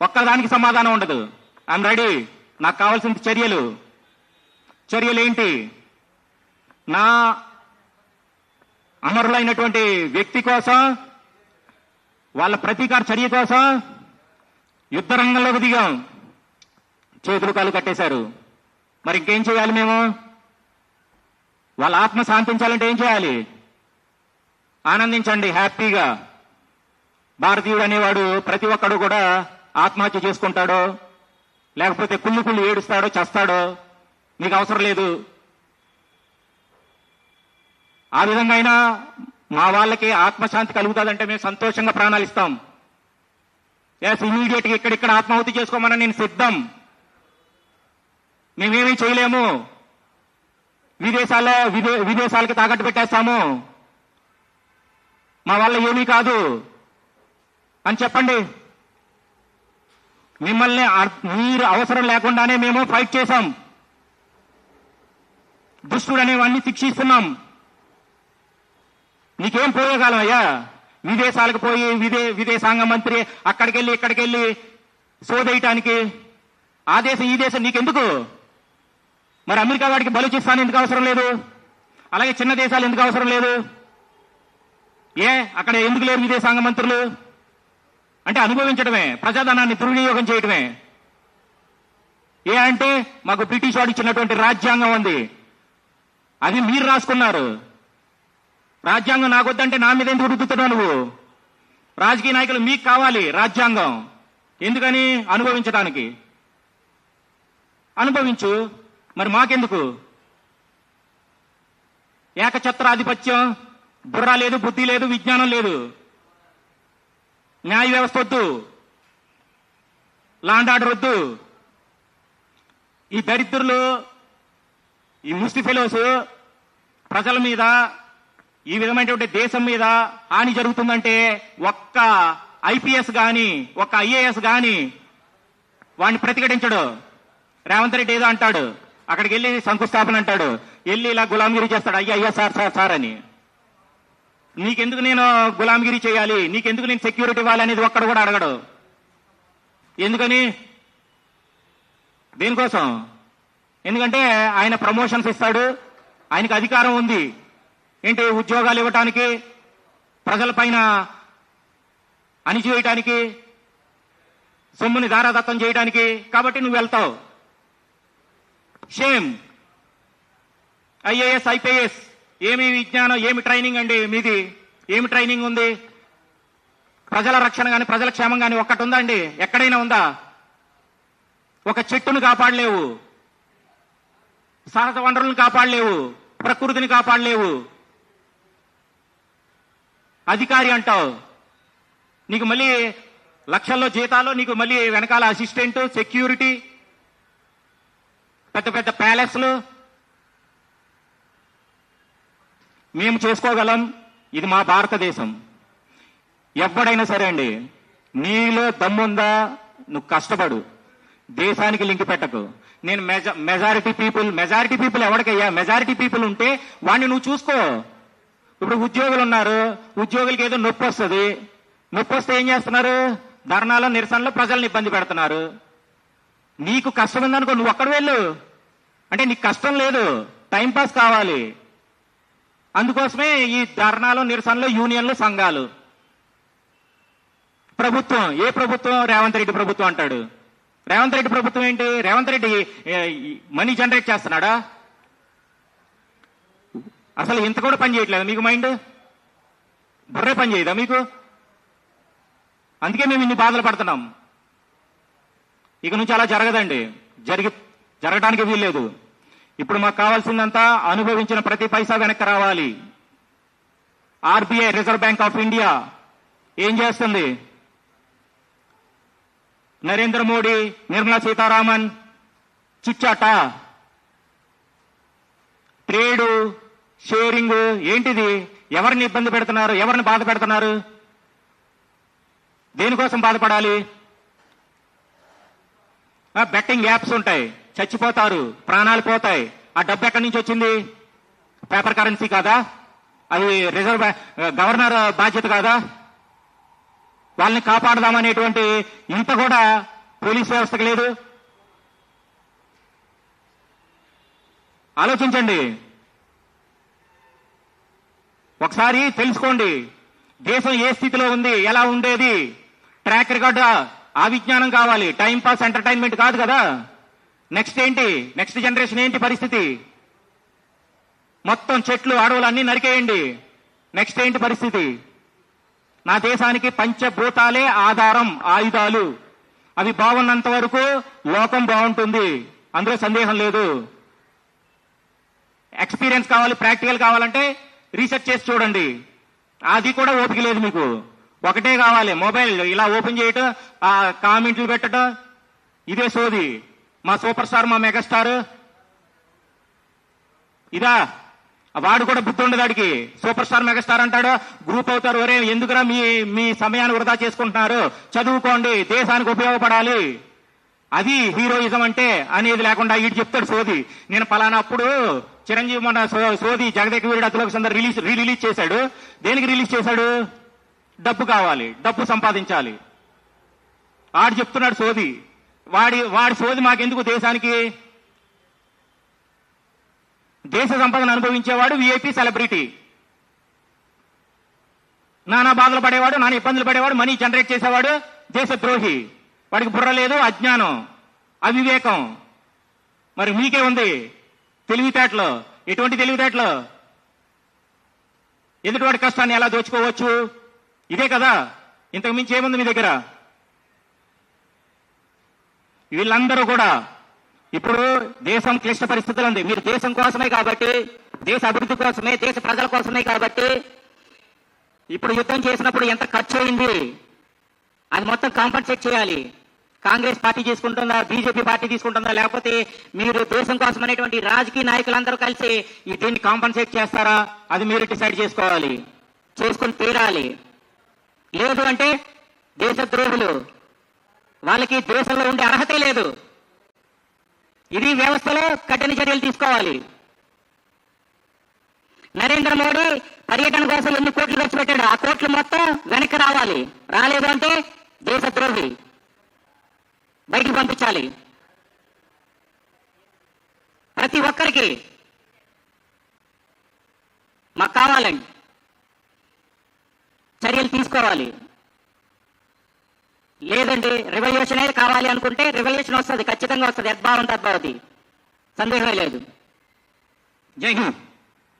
ఒక్కదానికి సమాధానం ఉండదు. ఐఎమ్ రెడీ, నాకు కావాల్సిన చర్యలు ఏంటి? నా అమరులైనటువంటి వ్యక్తి కోసం, వాళ్ళ ప్రతీకార చర్య కోసం యుద్ధ రంగంలోకి దిగాం. చేతులు కాలు కట్టేశారు. మరి ఇంకేం చేయాలి మేము? వాళ్ళ ఆత్మ శాంతించాలంటే ఏం చేయాలి? ఆనందించండి హ్యాపీగా. భారతీయుడు అనేవాడు ప్రతి ఒక్కడు కూడా ఆత్మహత్య చేసుకుంటాడో, లేకపోతే కుళ్ళు ఏడుస్తాడో, చస్తాడో, మీకు అవసరం లేదు. ఆ విధంగా అయినా మా వాళ్ళకి ఆత్మశాంతి కలుగుతుందంటే మేము సంతోషంగా ప్రాణాలు ఇస్తాం. ఎస్, ఇమీడియట్ గా ఇక్కడిక్కడ ఆత్మాహుతి చేసుకోమని నేను సిద్ధం. మేమేమీ చేయలేము. విదేశాలకి తాకట్టు పెట్టేస్తాము, మా వల్ల ఏమీ కాదు అని చెప్పండి. మిమ్మల్ని మీరు అవసరం లేకుండానే మేము ఫైట్ చేశాం. దుష్టుడు అనేవాడిని శిక్షిస్తున్నాం. నీకేం పోయేకాలం అయ్యా? విదేశాలకు పోయి విదేశాంగ మంత్రి ఇక్కడికెళ్ళి సోదేయటానికి ఆ దేశం ఈ దేశం నీకెందుకు? మరి అమెరికా వాడికి బలూచిస్తాన్ ఎందుకు అవసరం లేదు? అలాగే చిన్న దేశాలు ఎందుకు అవసరం లేదు? అక్కడ ఎందుకు లేరు విదేశాంగ మంత్రులు? అంటే అనుభవించడమే, ప్రజాధనాన్ని దుర్వినియోగం చేయడమే. అంటే మాకు బ్రిటిష్ వాడు ఇచ్చినటువంటి రాజ్యాంగం ఉంది, అది మీరు రాసుకున్నారు. రాజ్యాంగం నాకొద్దంటే నా మీద ఎందుకు రుద్దుతున్నావు నువ్వు? రాజకీయ నాయకులు మీకు కావాలి రాజ్యాంగం. ఎందుకని? అనుభవించడానికి. అనుభవించు, మరి మాకెందుకు? ఏకఛత్రాధిపత్యం, బుర్ర లేదు, బుద్ధి లేదు, విజ్ఞానం లేదు, న్యాయ వ్యవస్థ వద్దు, లా అండ్ ఆర్డర్ వద్దు. ఈ దరిద్రులు, ఈ ముష్టి ఫెలోస్ ప్రజల మీద, ఈ విధమైనటువంటి దేశం మీద హాని జరుగుతుందంటే ఒక్క ఐపీఎస్ గాని, ఒక్క ఐఏఎస్ గాని వాడిని ప్రతిఘటించడు. రేవంత్ రెడ్డి ఏదో అంటాడు, అక్కడికి వెళ్ళి శంకుస్థాపన అంటాడు, వెళ్ళి ఇలా గులాంగిరి చేస్తాడు. అయ్యా సార్ అని. నీకెందుకు నేను గులాంగిరి చేయాలి, నీకెందుకు నేను సెక్యూరిటీ ఇవ్వాలి అనేది ఒక్కడు కూడా అడగడు. ఎందుకని? దేనికోసం? ఎందుకంటే ఆయన ప్రమోషన్స్ ఇస్తాడు, ఆయనకు అధికారం ఉంది. ఏంటి? ఉద్యోగాలు ఇవ్వటానికి, ప్రజల పైన అణిచివేయటానికి, సొమ్ముని దారాదత్తం చేయడానికి. కాబట్టి నువ్వు వెళ్తావు. షేమ్. ఐఏఎస్ ఐపీఎస్ ఏమి విజ్ఞానం, ఏమి ట్రైనింగ్ అండి మీది? ఏమి ట్రైనింగ్ ఉంది? ప్రజల రక్షణ కానీ, ప్రజల క్షేమం కానీ ఒక్కటి ఉందా అండి? ఎక్కడైనా ఉందా? ఒక చెట్టును కాపాడలేవు, సహజ వనరులను కాపాడలేవు, ప్రకృతిని కాపాడలేవు. అధికారి అంటావు, నీకు మళ్ళీ లక్షల్లో జీతాలు, నీకు మళ్ళీ వెనకాల అసిస్టెంట్, సెక్యూరిటీ, పెద్ద పెద్ద ప్యాలెస్లు. మేము చేసుకోగలం, ఇది మా భారతదేశం. ఎవడైనా సరే అండి, నీలో దమ్ముందా? నువ్వు కష్టపడు, దేశానికి లింక్ పెట్టకు. నేను మెజారిటీ పీపుల్ ఎవరికయ్యా? మెజారిటీ పీపుల్ ఉంటే వాడిని నువ్వు చూసుకో. ఇప్పుడు ఉద్యోగులు ఉన్నారు, ఉద్యోగులకి ఏదో నొప్పి వస్తుంది, నొప్పి వస్తే ఏం చేస్తున్నారు? ధర్నాలో, నిరసనలో ప్రజల్ని ఇబ్బంది పెడుతున్నారు. నీకు కష్టం ఉందనుకో, నువ్వు అక్కడ వెళ్ళు. అంటే నీకు కష్టం లేదు, టైంపాస్ కావాలి. అందుకోసమే ఈ ధర్నాలు, నిరసనలు, యూనియన్లు, సంఘాలు. ప్రభుత్వం, ఏ ప్రభుత్వం? రేవంత్ రెడ్డి ప్రభుత్వం అంటాడు. రేవంత్ రెడ్డి ప్రభుత్వం ఏంటి? రేవంత్ రెడ్డి మనీ జనరేట్ చేస్తున్నాడా? అసలు ఇంత కూడా పని చేయట్లేదు మీకు మైండ్? బుర్రే పని చేయదా మీకు? అందుకే మేము ఇన్ని బాధలు పడుతున్నాం. ఇక నుంచి అలా జరగదండి, జరగడానికి వీల్లేదు. ఇప్పుడు మాకు కావాల్సిందంతా అనుభవించిన ప్రతి పైసా వెనక్కి రావాలి. RBI, reserve bank of India ఏం చేస్తుంది? నరేంద్ర మోడీ, నిర్మలా సీతారామన్ చిచ్చాట, ట్రేడు, షేరింగ్ ఏంటిది? ఎవరిని ఇబ్బంది పెడుతున్నారు? ఎవరిని బాధ పెడుతున్నారు? దేనికోసం బాధపడాలి? బెట్టింగ్ యాప్స్ ఉంటాయి, చచ్చిపోతారు, ప్రాణాలు పోతాయి. ఆ డబ్బు ఎక్కడి నుంచి వచ్చింది? పేపర్ కరెన్సీ కాదా? అది రిజర్వ్ గవర్నర్ బాధ్యత కాదా? వాళ్ళని కాపాడదామనేటువంటి ఇంత కూడా పోలీస్ వ్యవస్థకు లేదు? ఆలోచించండి, ఒకసారి తెలుసుకోండి దేశం ఏ స్థితిలో ఉంది, ఎలా ఉండేది. ట్రాక్ రికార్డు ఆ విజ్ఞానం కావాలి, టైం పాస్ ఎంటర్టైన్మెంట్ కాదు కదా. నెక్స్ట్ ఏంటి, నెక్స్ట్ జనరేషన్ ఏంటి పరిస్థితి? మొత్తం చెట్లు అడవులు అన్ని నరికేయండి, నెక్స్ట్ ఏంటి పరిస్థితి? నా దేశానికి పంచభూతాలే ఆధారం, ఆయుధాలు. అవి బాగున్నంత వరకు లోకం బాగుంటుంది, అందులో సందేహం లేదు. ఎక్స్పీరియన్స్ కావాలి, ప్రాక్టికల్ కావాలంటే రీసెర్చ్ చేసి చూడండి. అది కూడా ఓపిక లేదు మీకు. ఒకటే కావాలి, మొబైల్ ఇలా ఓపెన్ చేయటం, ఆ కామెంట్లు పెట్టడం, ఇదే సోది. మా సూపర్ స్టార్, మా మెగాస్టార్ ఇదా? వాడు కూడా బుద్ధి ఉండదు వాడికి. సూపర్ స్టార్ మెగాస్టార్ అంటాడు, గ్రూప్ అవుతారు. ఒరే ఎందుకురా మీ సమయాన్ని వృధా చేసుకుంటున్నారు, చదువుకోండి, దేశానికి ఉపయోగపడాలి. అది హీరోయిజం అంటే అనేది లేకుండా వీడు చెప్తాడు సోది. నేను పలానా అప్పుడు చిరంజీవి మన సోది జగదేక వీరుడు అతిలోక సుందరి రిలీజ్ చేశాడు. దేనికి రిలీజ్ చేశాడు? డబ్బు కావాలి, డబ్బు సంపాదించాలి. వాడు చెప్తున్నాడు సోది. వాడి సోది మాకెందుకు? దేశానికి దేశ సంపదను అనుభవించేవాడు విఐపి సెలబ్రిటీ. నానా బాధలు పడేవాడు, నానా ఇబ్బందులు పడేవాడు, మనీ జనరేట్ చేసేవాడు దేశద్రోహి. వాడికి బుర్ర లేదు, అజ్ఞానం, అవివేకం. మరి మీకే ఉంది తెలివితేటలు. ఎటువంటి తెలివితేటలు? ఎదుటివాడి కష్టాన్ని ఎలా దోచుకోవచ్చు, ఇదే కదా. ఇంతకు మించి ఏముంది మీ దగ్గర? వీళ్ళందరూ కూడా ఇప్పుడు దేశం క్లిష్ట పరిస్థితులు ఉంది. మీరు దేశం కోసమే కాబట్టి, దేశ అభివృద్ధి కోసమే, దేశ ప్రజల కోసమే కాబట్టి ఇప్పుడు యుద్ధం చేసినప్పుడు ఎంత ఖర్చు అయింది అది మొత్తం కాంపన్సేట్ చేయాలి. కాంగ్రెస్ పార్టీ తీసుకుంటుందా, బీజేపీ పార్టీ తీసుకుంటుందా, లేకపోతే మీరు దేశం కోసం అనేటువంటి రాజకీయ నాయకులందరూ కలిసి దీన్ని కాంపన్సేట్ చేస్తారా? అది మీరు డిసైడ్ చేసుకోవాలి, చేసుకుని తీరాలి. లేదు అంటే దేశద్రోహులు, వాళ్ళకి దేశంలో ఉండే అర్హతే లేదు. ఇది వ్యవస్థలో కఠిన చర్యలు తీసుకోవాలి. నరేంద్ర మోడీ పర్యటన కోసం ఎన్ని కోట్లు ఖర్చు పెట్టాడు, ఆ కోట్లు మొత్తం వెనక్కి రావాలి. రాలేదు అంటే దేశద్రోహి, బయటికి పంపించాలి. ప్రతి ఒక్కరికి మాకు కావాలండి, చర్యలు తీసుకోవాలి. లేదండి రెవల్యూషన్ అయితే కావాలి అనుకుంటే రెవల్యూషన్ వస్తుంది, ఖచ్చితంగా వస్తుంది. యద్భావం తద్భవతి, సందేహమే లేదు. జై హింద్.